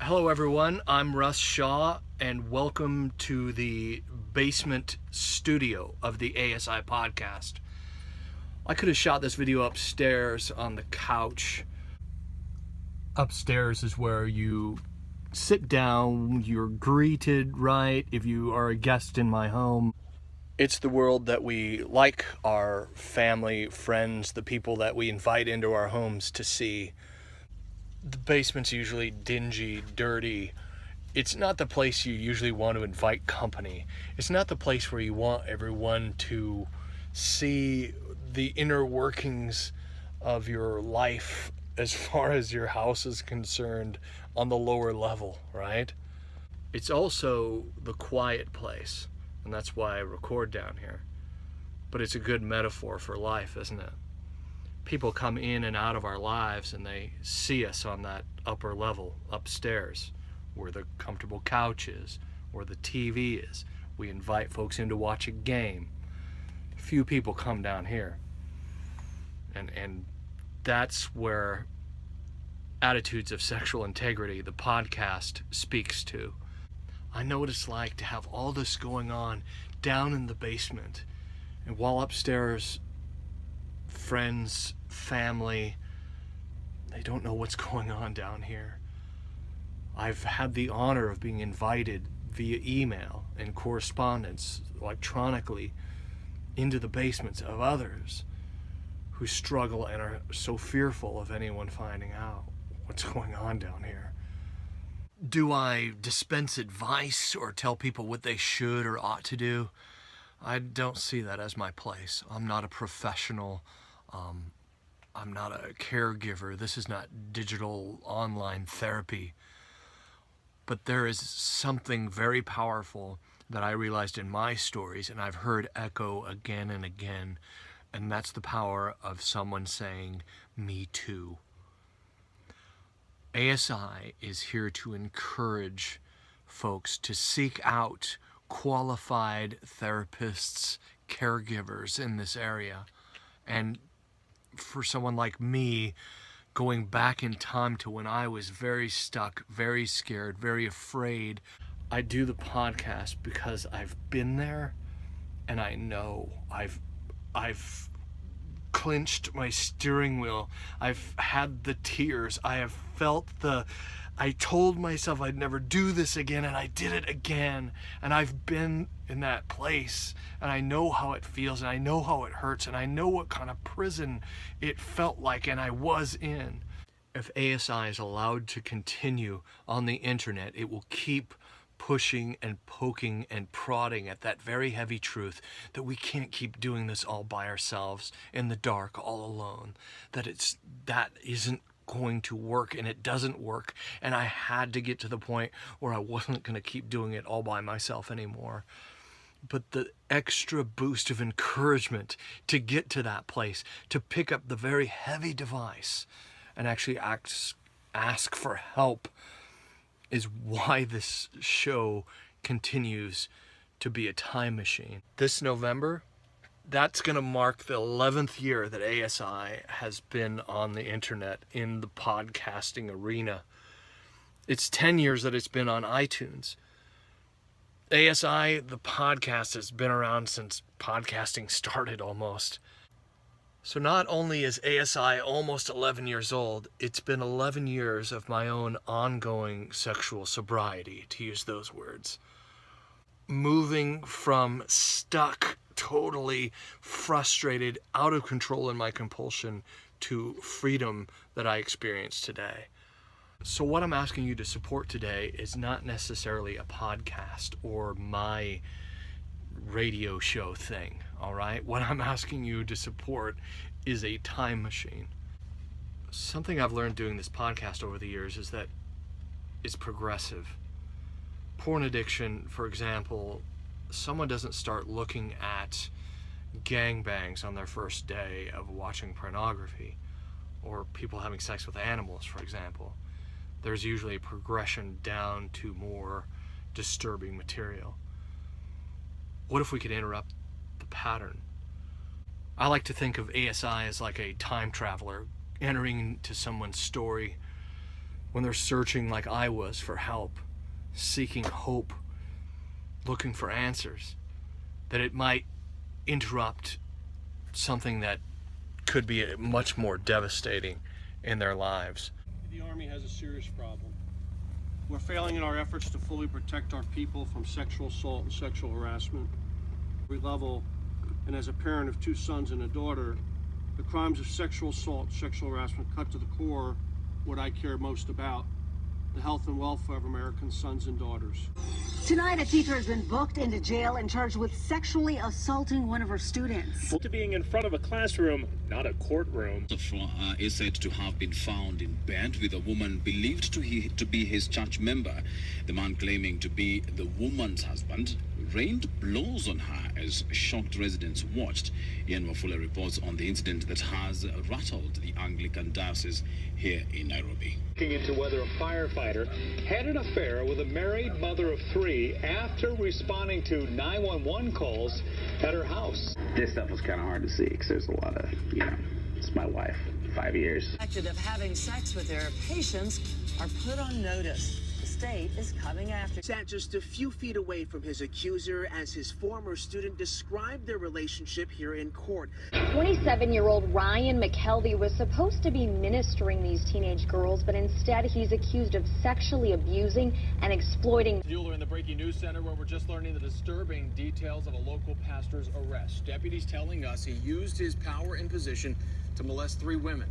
Hello everyone, I'm Russ Shaw and welcome to the basement studio of the ASI podcast. I could have shot this video upstairs on the couch. Upstairs is where you sit down, you're greeted right if you are a guest in my home. It's the world that we like our family, friends, the people that we invite into our homes to see. The basement's usually dingy, dirty. It's not the place you usually want to invite company. It's not the place where you want everyone to see the inner workings of your life as far as your house is concerned on the lower level, right? It's also the quiet place, and that's why I record down here. But it's a good metaphor for life, isn't it? People come in and out of our lives and they see us on that upper level upstairs where the comfortable couch is, where the TV is. We invite folks in to watch a game. Few people come down here. And that's where Attitudes of Sexual Integrity, the podcast, speaks to. I know what it's like to have all this going on down in the basement, and while upstairs friends, family, they don't know what's going on down here. I've had the honor of being invited via email and correspondence electronically into the basements of others who struggle and are so fearful of anyone finding out what's going on down here. Do I dispense advice or tell people what they should or ought to do? I don't see that as my place. I'm not a professional. I'm not a caregiver. This is not digital online therapy. But there is something very powerful that I realized in my stories, and I've heard echo again and again, and that's the power of someone saying, "Me too." ASI is here to encourage folks to seek out qualified therapists, caregivers in this area. And for someone like me, going back in time to when I was very stuck, very scared, very afraid, I do the podcast because I've been there and I know. I've clenched my steering wheel. I've had the tears. I have felt I told myself I'd never do this again, and I did it again. And I've been in that place, and I know how it feels, and I know how it hurts, and I know what kind of prison it felt like, and I was in. If ASI is allowed to continue on the internet, it will keep pushing and poking and prodding at that very heavy truth that we can't keep doing this all by ourselves in the dark, all alone. That isn't going to work, and it doesn't work, and I had to get to the point where I wasn't going to keep doing it all by myself anymore. But the extra boost of encouragement to get to that place, to pick up the very heavy device and actually ask for help, is why this show continues to be a time machine. This November, that's going to mark the 11th year that ASI has been on the internet in the podcasting arena. It's 10 years that it's been on iTunes. ASI, the podcast, has been around since podcasting started almost. So not only is ASI almost 11 years old, it's been 11 years of my own ongoing sexual sobriety, to use those words. Moving from stuck, totally frustrated, out of control in my compulsion, to freedom that I experience today. So what I'm asking you to support today is not necessarily a podcast or my radio show thing, all right? What I'm asking you to support is a time machine. Something I've learned doing this podcast over the years is that it's progressive. Porn addiction, for example, someone doesn't start looking at gangbangs on their first day of watching pornography, or people having sex with animals, for example. There's usually a progression down to more disturbing material. What if we could interrupt the pattern? I like to think of ASI as like a time traveler entering into someone's story when they're searching like I was for help, seeking hope, looking for answers, that it might interrupt something that could be much more devastating in their lives. The Army has a serious problem. We're failing in our efforts to fully protect our people from sexual assault and sexual harassment. Every level, and as a parent of 2 sons and a daughter, the crimes of sexual assault, sexual harassment cut to the core what I care most about, the health and welfare of American sons and daughters. Tonight, a teacher has been booked into jail and charged with sexually assaulting one of her students. To being in front of a classroom, not a courtroom. Is said to have been found in bed with a woman believed to be his church member. The man claiming to be the woman's husband rained blows on her as shocked residents watched. Ian Wafula reports on the incident that has rattled the Anglican diocese here in Nairobi. Looking into whether a firefighter had an affair with a married mother of 3 after responding to 911 calls at her house. This stuff was kind of hard to see because there's a lot of, it's my wife, 5 years. Of having sex with their patients are put on notice. The state is coming after. Sat just a few feet away from his accuser as his former student described their relationship here in court. 27-year-old Ryan McKelvey was supposed to be ministering these teenage girls, but instead he's accused of sexually abusing and exploiting. Bueller in the Breaking News Center, where we're just learning the disturbing details of a local pastor's arrest. Deputies telling us he used his power and position to molest 3 women.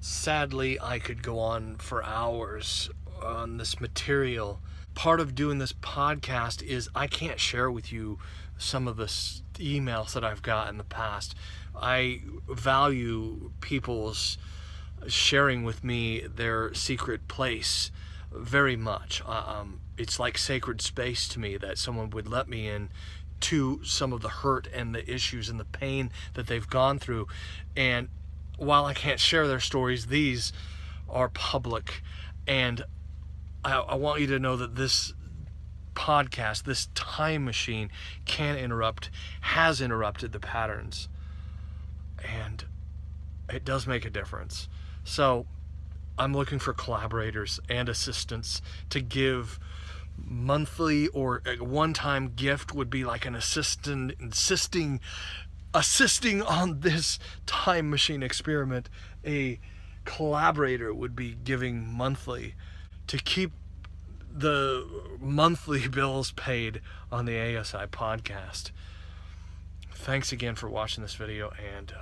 Sadly, I could go on for hours on this material. Part of doing this podcast is I can't share with you some of the emails that I've got in the past. I value people's sharing with me their secret place very much. It's like sacred space to me that someone would let me in to some of the hurt and the issues and the pain that they've gone through. And while I can't share their stories, these are public. And I want you to know that this podcast, this time machine, has interrupted the patterns. And it does make a difference. So I'm looking for collaborators and assistants to give monthly, or a one-time gift would be like an assistant assisting on this time machine experiment. A collaborator would be giving monthly to keep the monthly bills paid on the ASI podcast. Thanks again for watching this video, and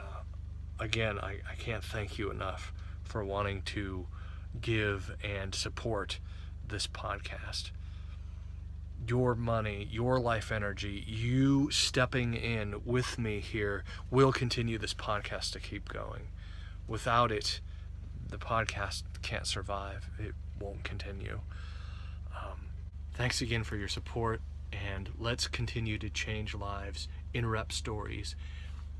again, I can't thank you enough for wanting to give and support this podcast. Your money, your life energy, you stepping in with me here will continue this podcast to keep going. Without it, the podcast can't survive. It won't continue. Thanks again for your support, and let's continue to change lives, interrupt stories,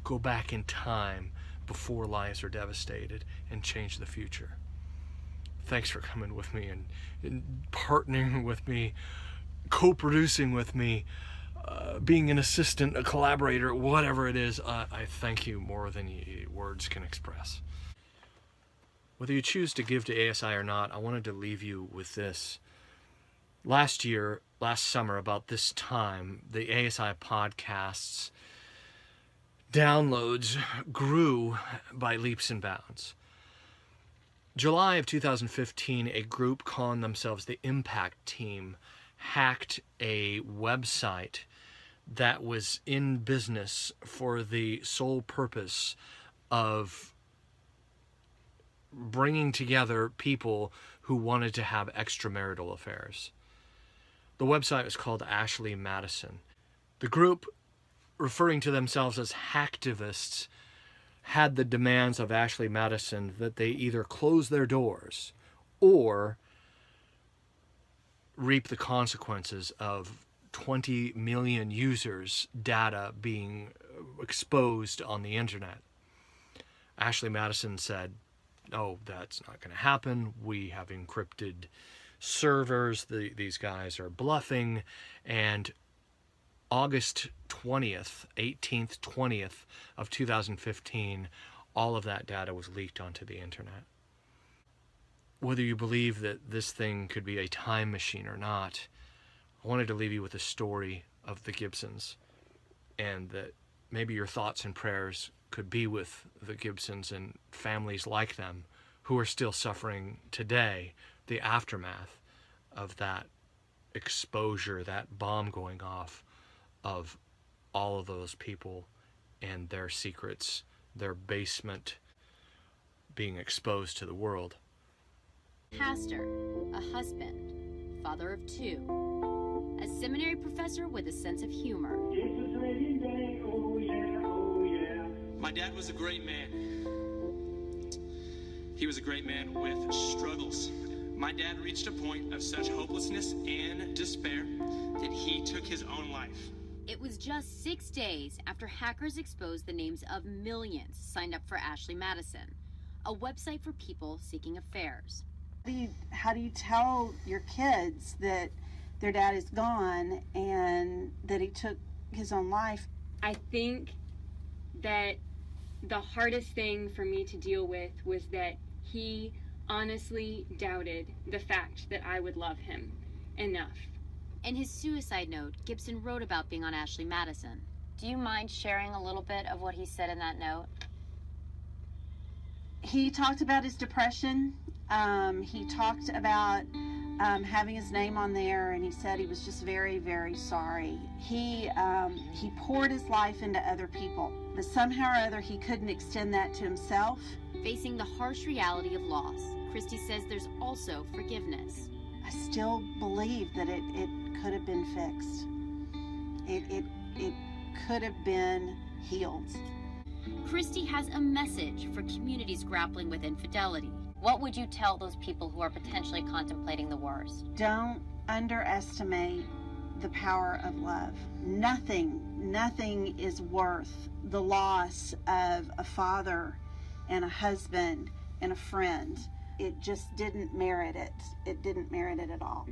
go back in time before lives are devastated, and change the future. Thanks for coming with me and partnering with me, co-producing with me, being an assistant, a collaborator, whatever it is. I thank you more than words can express. Whether you choose to give to ASI or not, I wanted to leave you with this. Last summer, about this time, the ASI podcasts downloads grew by leaps and bounds. July of 2015, a group calling themselves the Impact Team hacked a website that was in business for the sole purpose of bringing together people who wanted to have extramarital affairs. The website was called Ashley Madison. The group, referring to themselves as hacktivists, had the demands of Ashley Madison that they either close their doors or reap the consequences of 20 million users' data being exposed on the internet. Ashley Madison said, "Oh, that's not going to happen. We have encrypted servers. These guys are bluffing." And August 20th, 18th, 20th of 2015, all of that data was leaked onto the internet. whether you believe that this thing could be a time machine or not, I wanted to leave you with a story of the Gibsons, and that maybe your thoughts and prayers could be with the Gibsons and families like them who are still suffering today the aftermath of that exposure, that bomb going off, of all of those people and their secrets, their basement being exposed to the world. Pastor, a husband, father of 2, a seminary professor with a sense of humor. My dad was a great man. He was a great man with struggles. My dad reached a point of such hopelessness and despair that he took his own life. It was just 6 days after hackers exposed the names of millions signed up for Ashley Madison, a website for people seeking affairs. How do you tell your kids that their dad is gone and that he took his own life? I think that the hardest thing for me to deal with was that he honestly doubted the fact that I would love him enough. In his suicide note, Gibson wrote about being on Ashley Madison. Do you mind sharing a little bit of what he said in that note? He talked about his depression. He talked about having his name on there, and he said he was just very, very sorry. He poured his life into other people, but somehow or other he couldn't extend that to himself. Facing the harsh reality of loss, Christy says there's also forgiveness. I still believe that it could have been fixed. It could have been healed. Christy has a message for communities grappling with infidelity. What would you tell those people who are potentially contemplating the worst? Don't underestimate the power of love. Nothing is worth the loss of a father and a husband and a friend. It just didn't merit it. It didn't merit it at all.